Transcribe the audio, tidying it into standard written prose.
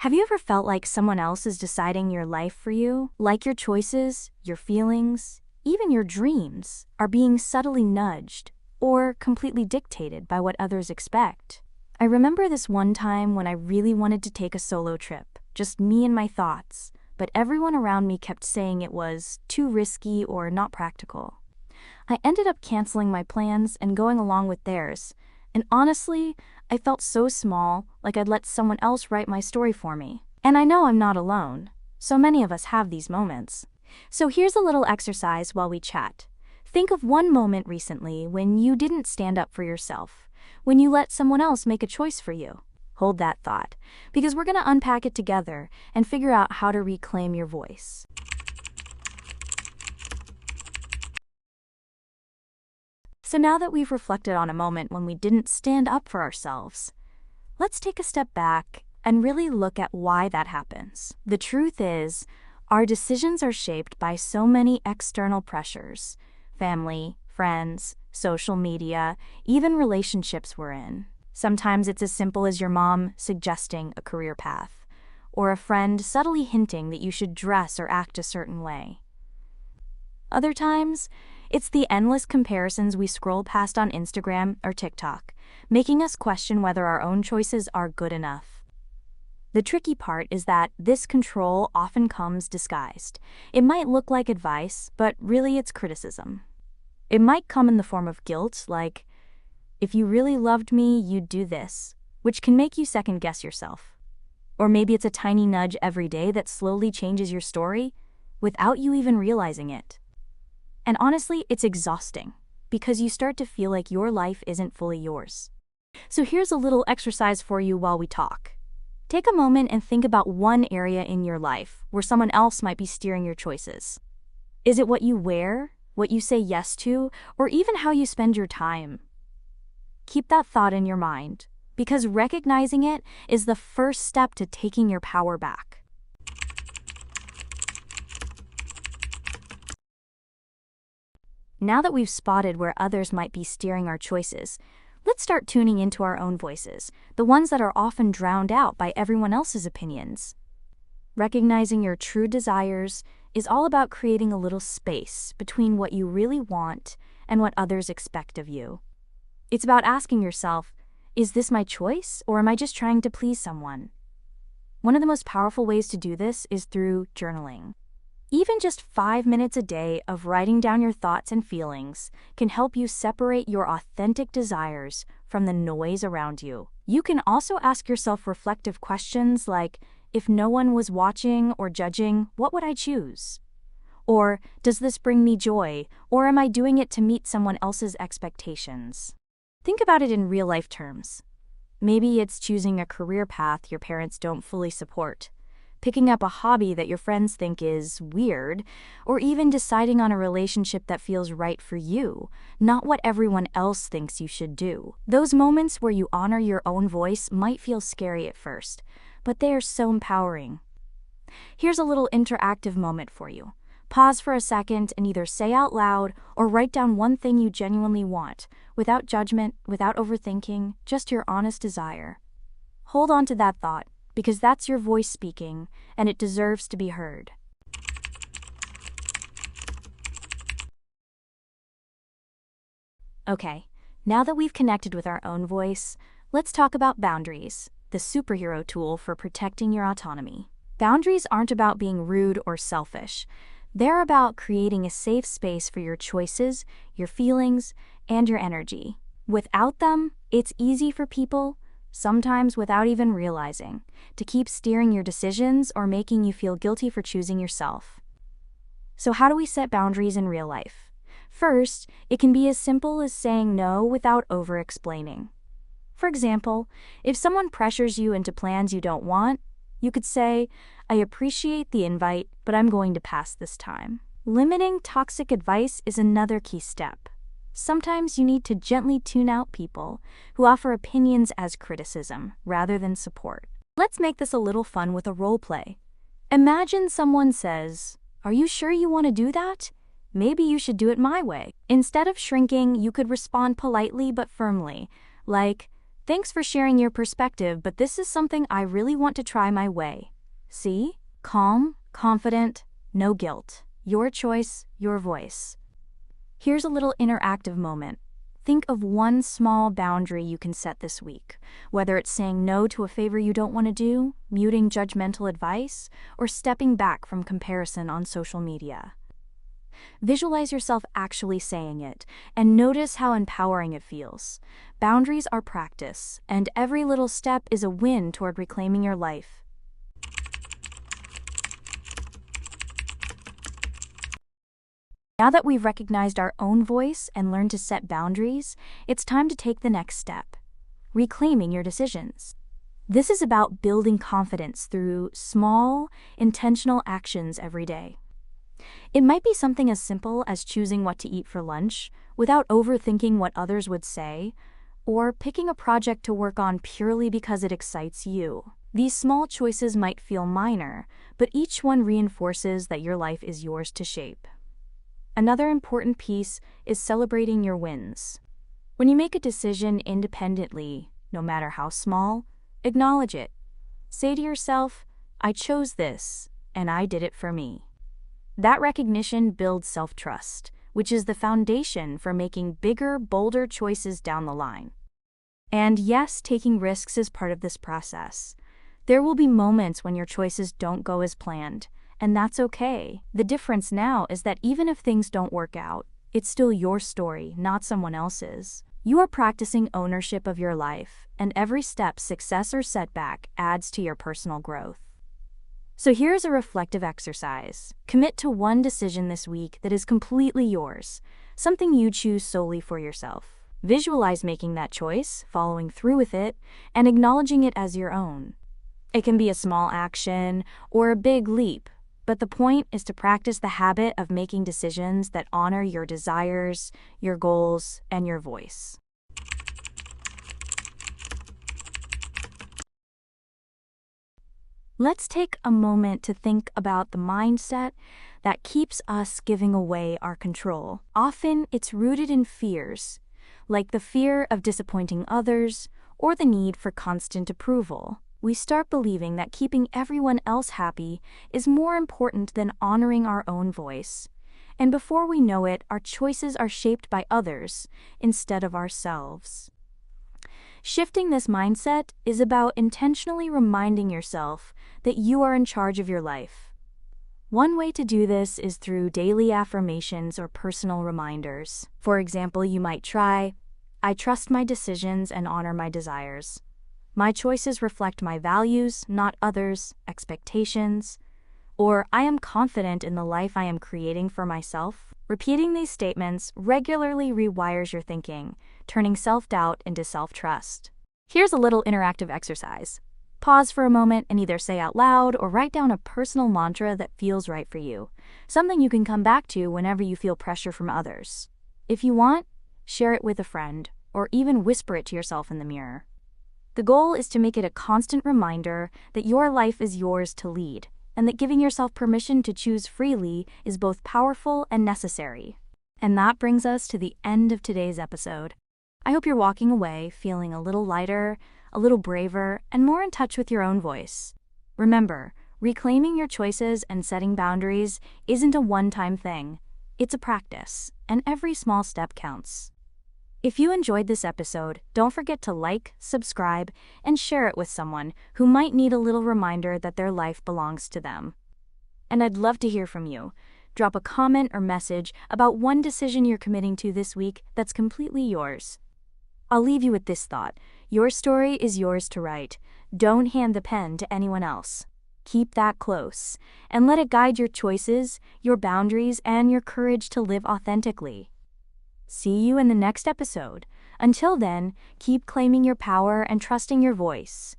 Have you ever felt like someone else is deciding your life for you? Like your choices, your feelings, even your dreams are being subtly nudged or completely dictated by what others expect? I remember this one time when I really wanted to take a solo trip, just me and my thoughts, but everyone around me kept saying it was too risky or not practical. I ended up canceling my plans and going along with theirs, and honestly, I felt so small, like I'd let someone else write my story for me. And I know I'm not alone. So many of us have these moments. So here's a little exercise while we chat. Think of one moment recently when you didn't stand up for yourself, when you let someone else make a choice for you. Hold that thought, because we're going to unpack it together and figure out how to reclaim your voice. So now that we've reflected on a moment when we didn't stand up for ourselves, let's take a step back and really look at why that happens. The truth is, our decisions are shaped by so many external pressures: family, friends, social media, even relationships we're in. Sometimes it's as simple as your mom suggesting a career path, or a friend subtly hinting that you should dress or act a certain way. Other times, it's the endless comparisons we scroll past on Instagram or TikTok, making us question whether our own choices are good enough. The tricky part is that this control often comes disguised. It might look like advice, but really it's criticism. It might come in the form of guilt, like, if you really loved me, you'd do this, which can make you second-guess yourself. Or maybe it's a tiny nudge every day that slowly changes your story without you even realizing it. And honestly, it's exhausting, because you start to feel like your life isn't fully yours. So here's a little exercise for you while we talk. Take a moment and think about one area in your life where someone else might be steering your choices. Is it what you wear, what you say yes to, or even how you spend your time? Keep that thought in your mind, because recognizing it is the first step to taking your power back. Now that we've spotted where others might be steering our choices, let's start tuning into our own voices, the ones that are often drowned out by everyone else's opinions. Recognizing your true desires is all about creating a little space between what you really want and what others expect of you. It's about asking yourself, is this my choice, or am I just trying to please someone? One of the most powerful ways to do this is through journaling. Even just 5 minutes a day of writing down your thoughts and feelings can help you separate your authentic desires from the noise around you. You can also ask yourself reflective questions like, if no one was watching or judging, what would I choose? Or, does this bring me joy, or am I doing it to meet someone else's expectations? Think about it in real-life terms. Maybe it's choosing a career path your parents don't fully support, picking up a hobby that your friends think is weird, or even deciding on a relationship that feels right for you, not what everyone else thinks you should do. Those moments where you honor your own voice might feel scary at first, but they are so empowering. Here's a little interactive moment for you. Pause for a second and either say out loud or write down one thing you genuinely want, without judgment, without overthinking, just your honest desire. Hold on to that thought, because that's your voice speaking, and it deserves to be heard. Okay, now that we've connected with our own voice, let's talk about boundaries, the superhero tool for protecting your autonomy. Boundaries aren't about being rude or selfish. They're about creating a safe space for your choices, your feelings, and your energy. Without them, it's easy for people, sometimes without even realizing, to keep steering your decisions or making you feel guilty for choosing yourself. So how do we set boundaries in real life? First, it can be as simple as saying no without over-explaining. For example, if someone pressures you into plans you don't want, you could say, I appreciate the invite, but I'm going to pass this time. Limiting toxic advice is another key step. Sometimes you need to gently tune out people who offer opinions as criticism rather than support. Let's make this a little fun with a role play. Imagine someone says, "Are you sure you want to do that? Maybe you should do it my way." Instead of shrinking, you could respond politely but firmly, like, Thanks for sharing your perspective, but this is something I really want to try my way. See? Calm, confident, no guilt. Your choice, your voice. Here's a little interactive moment. Think of one small boundary you can set this week, whether it's saying no to a favor you don't want to do, muting judgmental advice, or stepping back from comparison on social media. Visualize yourself actually saying it, and notice how empowering it feels. Boundaries are practice, and every little step is a win toward reclaiming your life. Now that we've recognized our own voice and learned to set boundaries, it's time to take the next step: reclaiming your decisions. This is about building confidence through small, intentional actions every day. It might be something as simple as choosing what to eat for lunch without overthinking what others would say, or picking a project to work on purely because it excites you. These small choices might feel minor, but each one reinforces that your life is yours to shape. Another important piece is celebrating your wins. When you make a decision independently, no matter how small, acknowledge it. Say to yourself, "I chose this, and I did it for me." That recognition builds self-trust, which is the foundation for making bigger, bolder choices down the line. And yes, taking risks is part of this process. There will be moments when your choices don't go as planned, and that's okay. The difference now is that even if things don't work out, it's still your story, not someone else's. You are practicing ownership of your life, and every step, success or setback, adds to your personal growth. So here's a reflective exercise. Commit to one decision this week that is completely yours, something you choose solely for yourself. Visualize making that choice, following through with it, and acknowledging it as your own. It can be a small action or a big leap, but the point is to practice the habit of making decisions that honor your desires, your goals, and your voice. Let's take a moment to think about the mindset that keeps us giving away our control. Often it's rooted in fears, like the fear of disappointing others or the need for constant approval. We start believing that keeping everyone else happy is more important than honoring our own voice. And before we know it, our choices are shaped by others instead of ourselves. Shifting this mindset is about intentionally reminding yourself that you are in charge of your life. One way to do this is through daily affirmations or personal reminders. For example, you might try, "I trust my decisions and honor my desires. My choices reflect my values, not others' expectations." Or, "I am confident in the life I am creating for myself." Repeating these statements regularly rewires your thinking, turning self-doubt into self-trust. Here's a little interactive exercise. Pause for a moment and either say out loud or write down a personal mantra that feels right for you, something you can come back to whenever you feel pressure from others. If you want, share it with a friend, or even whisper it to yourself in the mirror. The goal is to make it a constant reminder that your life is yours to lead, and that giving yourself permission to choose freely is both powerful and necessary. And that brings us to the end of today's episode. I hope you're walking away feeling a little lighter, a little braver, and more in touch with your own voice. Remember, reclaiming your choices and setting boundaries isn't a one-time thing. It's a practice, and every small step counts. If you enjoyed this episode, don't forget to like, subscribe, and share it with someone who might need a little reminder that their life belongs to them. And I'd love to hear from you. Drop a comment or message about one decision you're committing to this week that's completely yours. I'll leave you with this thought: your story is yours to write. Don't hand the pen to anyone else. Keep that close, and let it guide your choices, your boundaries, and your courage to live authentically. See you in the next episode. Until then, keep claiming your power and trusting your voice.